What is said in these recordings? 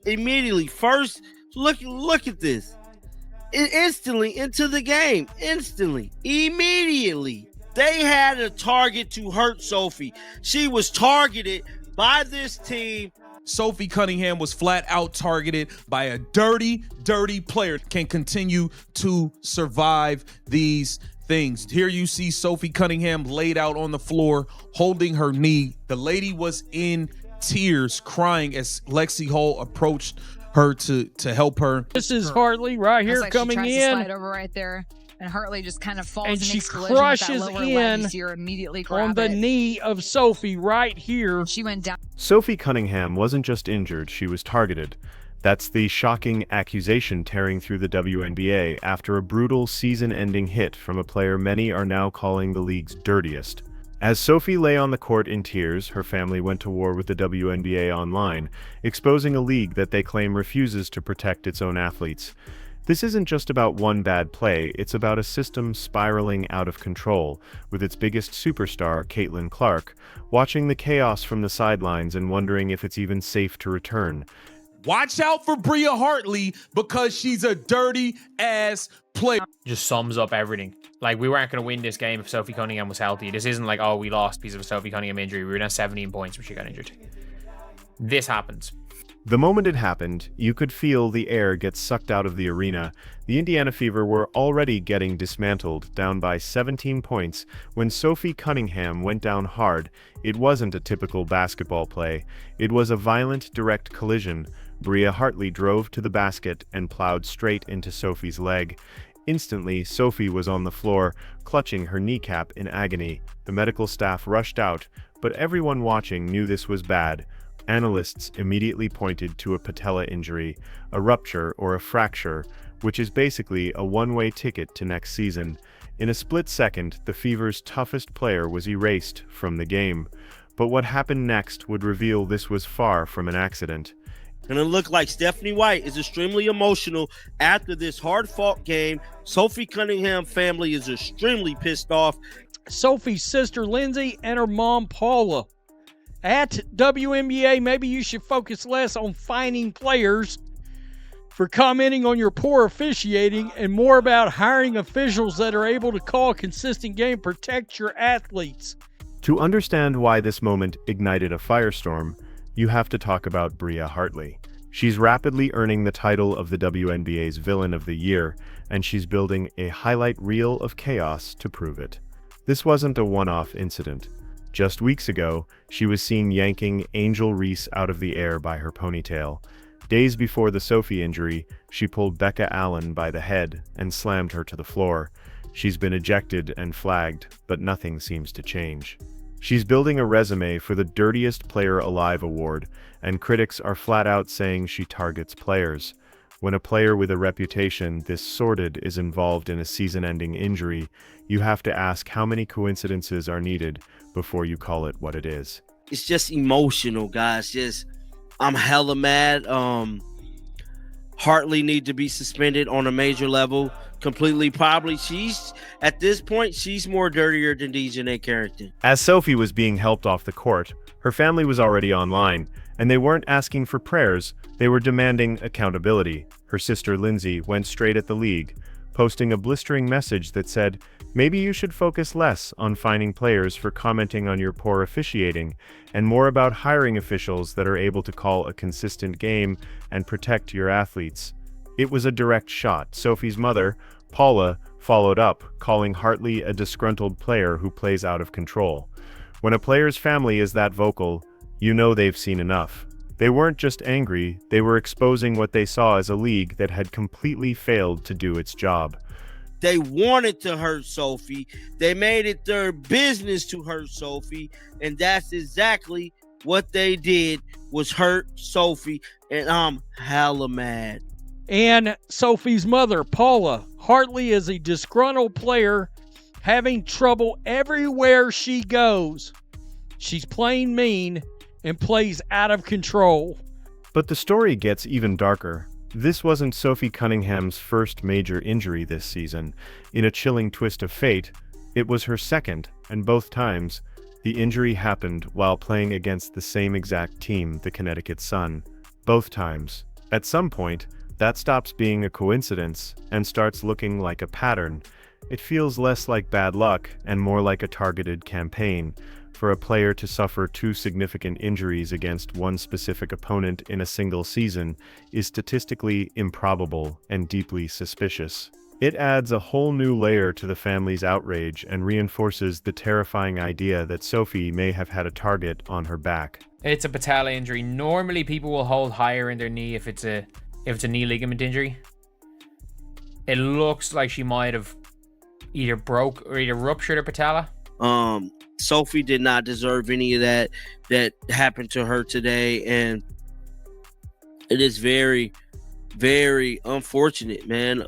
immediately. First, look at this. Instantly into the game. Instantly. Immediately. They had a target to hurt Sophie. She was targeted by this team. Sophie Cunningham was flat out targeted by a dirty player. Can continue to survive these things. Here you see Sophie Cunningham laid out on the floor, holding her knee. The lady was in tears, crying as Lexi Hall approached her to help her. This is Hartley right here coming she tries in. To slide over right there. And Hartley just kind of falls and she crushes in on the knee of Sophie right here. She went down. Sophie Cunningham wasn't just injured, she was targeted. That's the shocking accusation tearing through the WNBA after a brutal season-ending hit from a player many are now calling the league's dirtiest. As Sophie lay on the court in tears, her family went to war with the WNBA online, exposing a league that they claim refuses to protect its own athletes. This isn't just about one bad play, it's about a system spiraling out of control, with its biggest superstar, Caitlin Clark, watching the chaos from the sidelines and wondering if it's even safe to return. Watch out for Bria Hartley because she's a dirty-ass player. Just sums up everything. Like, we weren't going to win this game if Sophie Cunningham was healthy. This isn't like, oh, we lost because of a Sophie Cunningham injury. We were down 17 points when she got injured. This happens. The moment it happened, you could feel the air get sucked out of the arena. The Indiana Fever were already getting dismantled, down by 17 points, when Sophie Cunningham went down hard. It wasn't a typical basketball play. It was a violent, direct collision. Bria Hartley drove to the basket and plowed straight into Sophie's leg. Instantly, Sophie was on the floor, clutching her kneecap in agony. The medical staff rushed out, but everyone watching knew this was bad. Analysts immediately pointed to a patella injury, a rupture or a fracture, which is basically a one-way ticket to next season. In a split second, the Fever's toughest player was erased from the game. But what happened next would reveal this was far from an accident. And it looked like Stephanie White is extremely emotional after this hard-fought game. Sophie Cunningham family is extremely pissed off. Sophie's sister Lindsay and her mom Paula. At WNBA, maybe you should focus less on fining players for commenting on your poor officiating and more about hiring officials that are able to call a consistent game, protect your athletes. To understand why this moment ignited a firestorm, you have to talk about Bria Hartley. She's rapidly earning the title of the WNBA's Villain of the Year, and she's building a highlight reel of chaos to prove it. This wasn't a one-off incident. Just weeks ago, she was seen yanking Angel Reese out of the air by her ponytail. Days before the Sophie injury, she pulled Becca Allen by the head and slammed her to the floor. She's been ejected and flagged, but nothing seems to change. She's building a resume for the Dirtiest Player Alive award, and critics are flat out saying she targets players. When a player with a reputation this sordid is involved in a season-ending injury, you have to ask how many coincidences are needed before you call it what it is. It's just emotional, guys. I'm hella mad. Hartley need to be suspended on a major level completely. Probably at this point, she's more dirtier than Dejanay Carrington. As Sophie was being helped off the court, her family was already online, and they weren't asking for prayers, they were demanding accountability. Her sister Lindsay went straight at the league, posting a blistering message that said, maybe you should focus less on fining players for commenting on your poor officiating, and more about hiring officials that are able to call a consistent game and protect your athletes. It was a direct shot. Sophie's mother, Paula, followed up, calling Hartley a disgruntled player who plays out of control. When a player's family is that vocal, you know they've seen enough. They weren't just angry, they were exposing what they saw as a league that had completely failed to do its job. They wanted to hurt Sophie. They made it their business to hurt Sophie. And that's exactly what they did, was hurt Sophie. And I'm hella mad. And Sophie's mother, Paula. Hartley is a disgruntled player having trouble everywhere she goes. She's playing mean and plays out of control. But the story gets even darker. This wasn't Sophie Cunningham's first major injury this season. In a chilling twist of fate, it was her second, and both times, the injury happened while playing against the same exact team, the Connecticut Sun. Both times, At some point, that stops being a coincidence and starts looking like a pattern. It feels less like bad luck and more like a targeted campaign. For a player to suffer 2 significant injuries against one specific opponent in a single season is statistically improbable and deeply suspicious. It adds a whole new layer to the family's outrage and reinforces the terrifying idea that Sophie may have had a target on her back. It's a patella injury. Normally, people will hold higher in their knee if it's a knee ligament injury. It looks like she might have either ruptured her patella. Sophie did not deserve any of that happened to her today, and it is very, very unfortunate, man.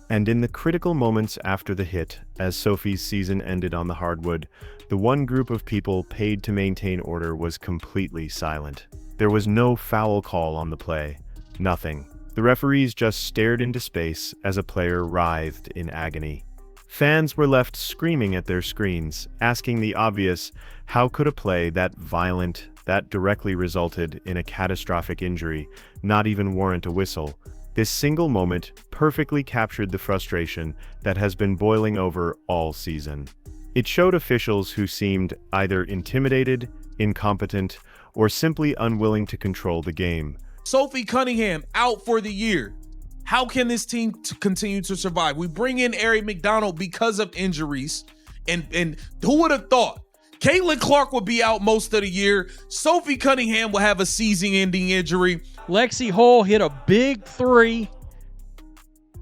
And in the critical moments after the hit, as Sophie's season ended on the hardwood, the one group of people paid to maintain order was completely silent. There was no foul call on the play. Nothing. The referees just stared into space as a player writhed in agony. Fans were left screaming at their screens, asking the obvious, how could a play that violent, that directly resulted in a catastrophic injury, not even warrant a whistle? This single moment perfectly captured the frustration that has been boiling over all season. It showed officials who seemed either intimidated, incompetent, or simply unwilling to control the game. Sophie Cunningham out for the year. How can this team continue to survive? We bring in Ari McDonald because of injuries. And who would have thought? Caitlin Clark would be out most of the year. Sophie Cunningham will have a season-ending injury. Lexi Hull hit a big 3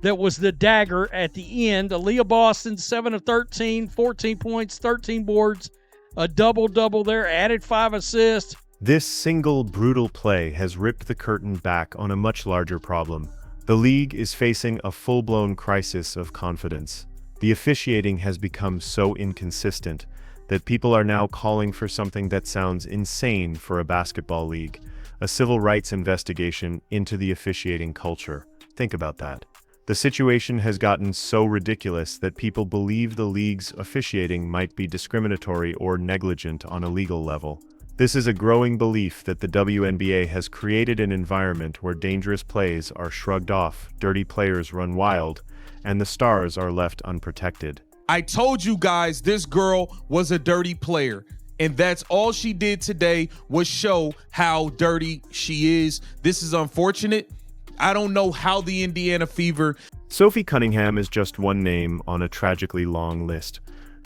that was the dagger at the end. Aaliyah Boston, 7 of 13, 14 points, 13 boards, a double-double there, added 5 assists. This single brutal play has ripped the curtain back on a much larger problem. The league is facing a full-blown crisis of confidence. The officiating has become so inconsistent that people are now calling for something that sounds insane for a basketball league, a civil rights investigation into the officiating culture. Think about that. The situation has gotten so ridiculous that people believe the league's officiating might be discriminatory or negligent on a legal level. This is a growing belief that the WNBA has created an environment where dangerous plays are shrugged off, dirty players run wild, and the stars are left unprotected. I told you guys this girl was a dirty player, and that's all she did today was show how dirty she is. This is unfortunate. I don't know how the Indiana Fever... Sophie Cunningham is just one name on a tragically long list.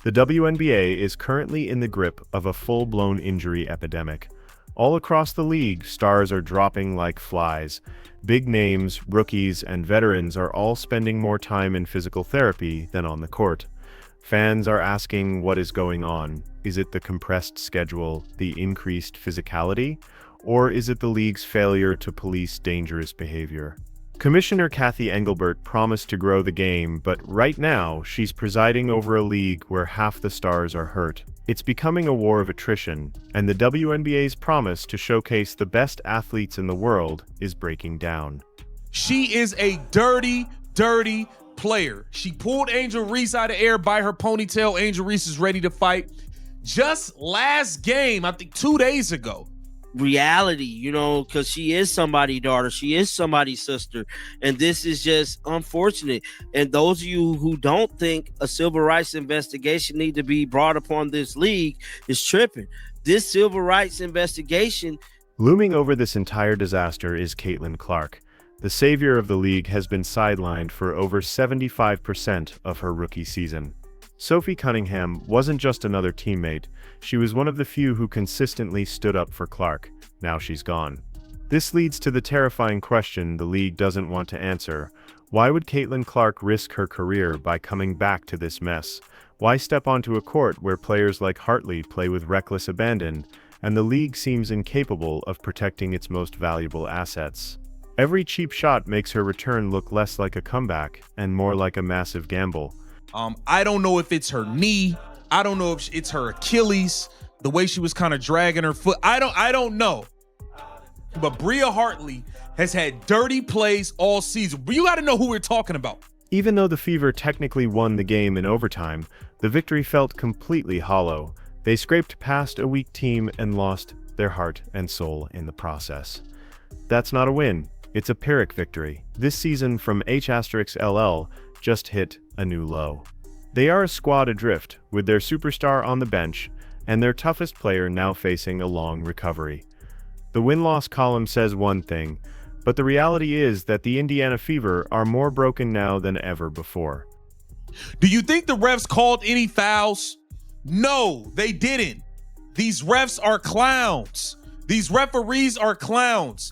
The WNBA is currently in the grip of a full-blown injury epidemic. All across the league, stars are dropping like flies. Big names, rookies, and veterans are all spending more time in physical therapy than on the court. Fans are asking what is going on. Is it the compressed schedule, the increased physicality, or is it the league's failure to police dangerous behavior? Commissioner Kathy Engelbert promised to grow the game, but right now she's presiding over a league where half the stars are hurt. It's becoming a war of attrition, and the WNBA's promise to showcase the best athletes in the world is breaking down. She is a dirty, dirty player. She pulled Angel Reese out of air by her ponytail. Angel Reese is ready to fight. Just last game, I think 2 days ago. Reality, you know, because she is somebody's daughter, she is somebody's sister, and this is just unfortunate. And those of you who don't think a civil rights investigation need to be brought upon this league is tripping. This civil rights investigation... Looming over this entire disaster is Caitlin Clark. The savior of the league has been sidelined for over 75% of her rookie season. Sophie Cunningham wasn't just another teammate, she was one of the few who consistently stood up for Clark. Now she's gone. This leads to the terrifying question the league doesn't want to answer. Why would Caitlin Clark risk her career by coming back to this mess? Why step onto a court where players like Hartley play with reckless abandon, and the league seems incapable of protecting its most valuable assets? Every cheap shot makes her return look less like a comeback and more like a massive gamble. I don't know if it's her knee. I don't know if it's her Achilles, the way she was kind of dragging her foot. I don't know. But Bria Hartley has had dirty plays all season. But you got to know who we're talking about. Even though the Fever technically won the game in overtime, the victory felt completely hollow. They scraped past a weak team and lost their heart and soul in the process. That's not a win. It's a Pyrrhic victory. This season from H*LL just hit a new low. They are a squad adrift, with their superstar on the bench, and their toughest player now facing a long recovery. The win-loss column says one thing, but the reality is that the Indiana Fever are more broken now than ever before. Do you think the refs called any fouls? No, they didn't. These refs are clowns. These referees are clowns.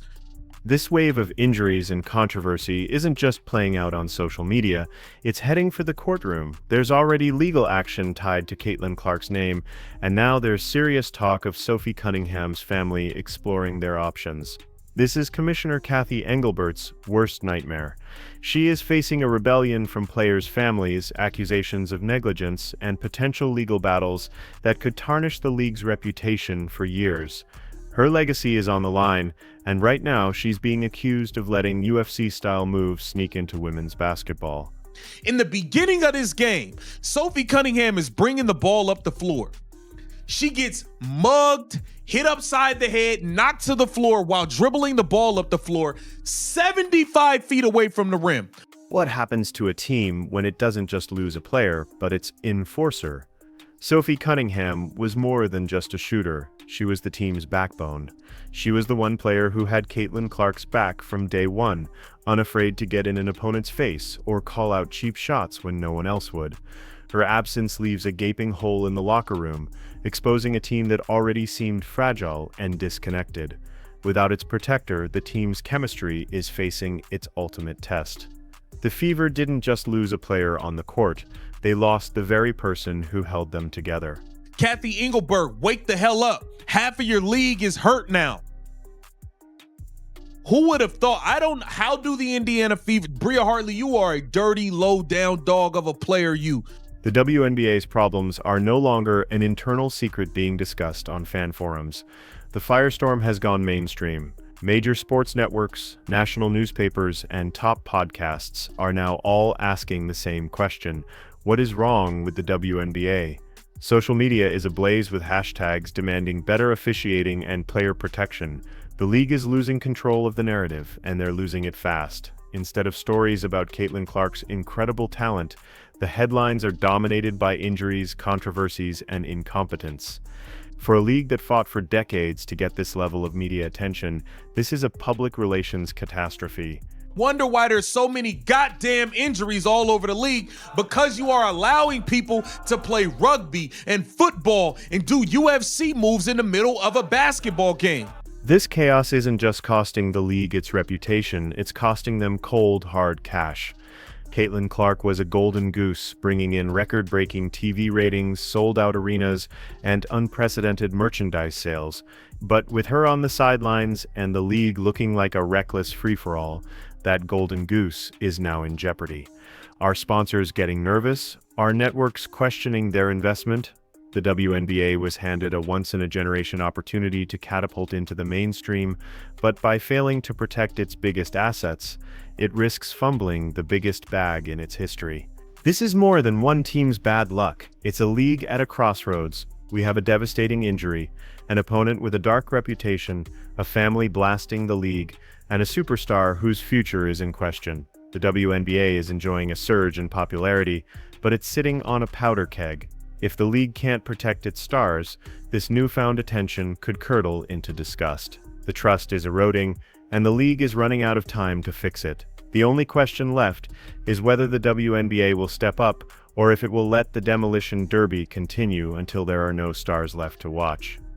This wave of injuries and controversy isn't just playing out on social media, it's heading for the courtroom. There's already legal action tied to Caitlin Clark's name, and now there's serious talk of Sophie Cunningham's family exploring their options. This is Commissioner Kathy Engelbert's worst nightmare. She is facing a rebellion from players' families, accusations of negligence, and potential legal battles that could tarnish the league's reputation for years. Her legacy is on the line, and right now she's being accused of letting UFC-style moves sneak into women's basketball. In the beginning of this game, Sophie Cunningham is bringing the ball up the floor. She gets mugged, hit upside the head, knocked to the floor while dribbling the ball up the floor 75 feet away from the rim. What happens to a team when it doesn't just lose a player, but its enforcer? Sophie Cunningham was more than just a shooter. She was the team's backbone. She was the one player who had Caitlin Clark's back from day one, unafraid to get in an opponent's face or call out cheap shots when no one else would. Her absence leaves a gaping hole in the locker room, exposing a team that already seemed fragile and disconnected. Without its protector, the team's chemistry is facing its ultimate test. The Fever didn't just lose a player on the court, they lost the very person who held them together. Kathy Engelbert, wake the hell up. Half of your league is hurt now. Who would have thought? How do the Indiana Fever, Bria Hartley, you are a dirty, low-down dog of a player, you. The WNBA's problems are no longer an internal secret being discussed on fan forums. The firestorm has gone mainstream. Major sports networks, national newspapers, and top podcasts are now all asking the same question. What is wrong with the WNBA? Social media is ablaze with hashtags demanding better officiating and player protection. The league is losing control of the narrative, and they're losing it fast. Instead of stories about Caitlin Clark's incredible talent, the headlines are dominated by injuries, controversies, and incompetence. For a league that fought for decades to get this level of media attention, this is a public relations catastrophe. Wonder why there's so many goddamn injuries all over the league, because you are allowing people to play rugby and football and do UFC moves in the middle of a basketball game. This chaos isn't just costing the league its reputation, it's costing them cold, hard cash. Caitlin Clark was a golden goose, bringing in record-breaking TV ratings, sold-out arenas, and unprecedented merchandise sales. But with her on the sidelines and the league looking like a reckless free-for-all, that golden goose is now in jeopardy. Are sponsors getting nervous? Are networks questioning their investment? The WNBA was handed a once-in-a-generation opportunity to catapult into the mainstream, but by failing to protect its biggest assets, it risks fumbling the biggest bag in its history. This is more than one team's bad luck. It's a league at a crossroads. We have a devastating injury, an opponent with a dark reputation, a family blasting the league, and a superstar whose future is in question. The WNBA is enjoying a surge in popularity, but it's sitting on a powder keg. If the league can't protect its stars, this newfound attention could curdle into disgust. The trust is eroding, and the league is running out of time to fix it. The only question left is whether the WNBA will step up, or if it will let the demolition derby continue until there are no stars left to watch.